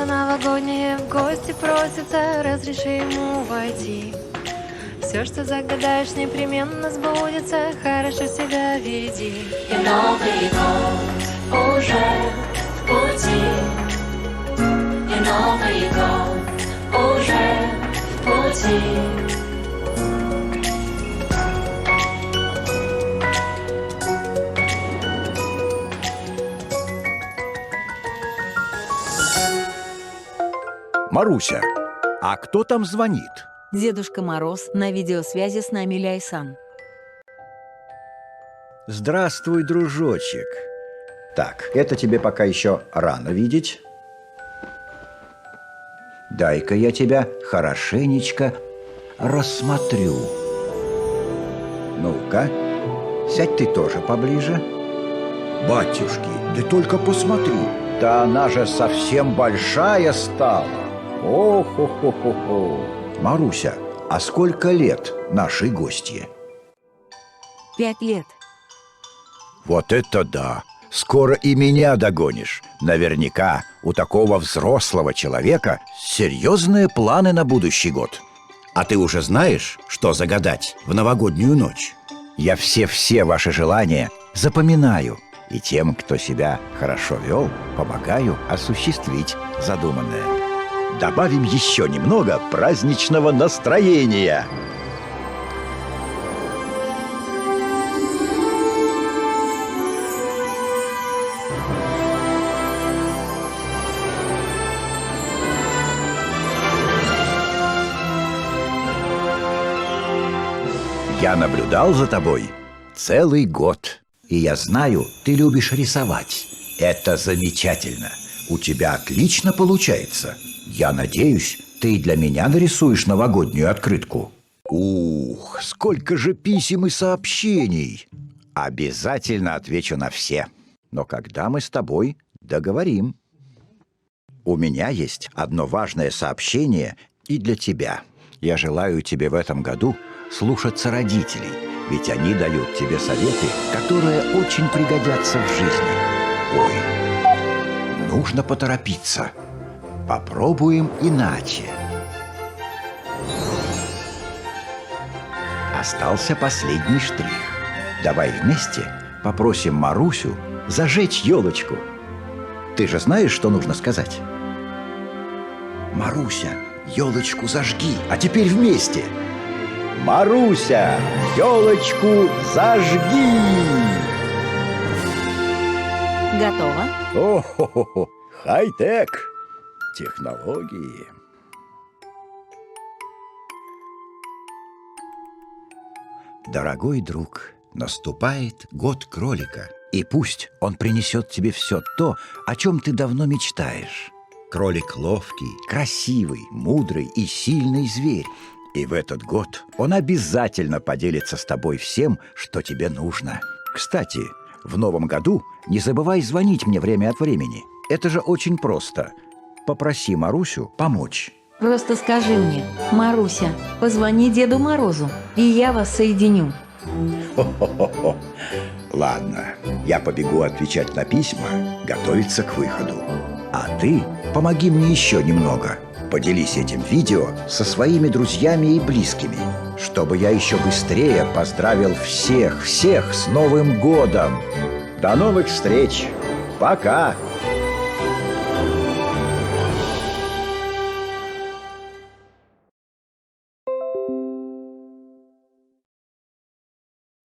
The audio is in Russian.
солнце новогоднее в гости просится, разреши ему войти. Все, что загадаешь, непременно сбудется, хорошо себя веди. И Новый год уже в пути. И Новый год уже в пути. Маруся, а кто там звонит? Дедушка Мороз на видеосвязи с нами Ляйсан. Здравствуй, дружочек. Так, это тебе пока еще рано видеть. Дай-ка я тебя хорошенечко рассмотрю. Ну-ка, сядь ты тоже поближе. Батюшки, ты только посмотри, да она же совсем большая стала. О-хо-хо-хо-хо. Маруся, а сколько лет нашей гостье? 5 лет. Вот это да! Скоро и меня догонишь. Наверняка у такого взрослого человека серьезные планы на будущий год. А ты уже знаешь, что загадать в новогоднюю ночь? Я все ваши желания запоминаю. И тем, кто себя хорошо вел, помогаю осуществить задуманное. Добавим еще немного праздничного настроения. Я наблюдал за тобой целый год, и я знаю, ты любишь рисовать. Это замечательно. У тебя отлично получается. Я надеюсь, ты для меня нарисуешь новогоднюю открытку. Ух, сколько же писем и сообщений! Обязательно отвечу на все. Но когда мы с тобой договорим? У меня есть одно важное сообщение и для тебя. Я желаю тебе в этом году слушаться родителей, ведь они дают тебе советы, которые очень пригодятся в жизни. Ой, нужно поторопиться. Попробуем иначе. Остался последний штрих. Давай вместе попросим Марусю зажечь елочку. Ты же знаешь, что нужно сказать? Маруся, елочку зажги, а теперь вместе. Маруся, елочку зажги! Готово? О-хо-хо-хо! Хай-тек! Технологии. Дорогой друг, наступает год кролика, и пусть он принесет тебе все то, о чем ты давно мечтаешь. Кролик ловкий, красивый, мудрый и сильный зверь. И в этот год он обязательно поделится с тобой всем, что тебе нужно. Кстати, в новом году не забывай звонить мне время от времени. Это же очень просто. Попроси Марусю помочь. Просто скажи мне: Маруся, позвони Деду Морозу, и я вас соединю. Хо-хо-хо-хо. Ладно, я побегу отвечать на письма, готовиться к выходу. А ты помоги мне еще немного. Поделись этим видео со своими друзьями и близкими, чтобы я еще быстрее поздравил всех с Новым годом. До новых встреч! Пока!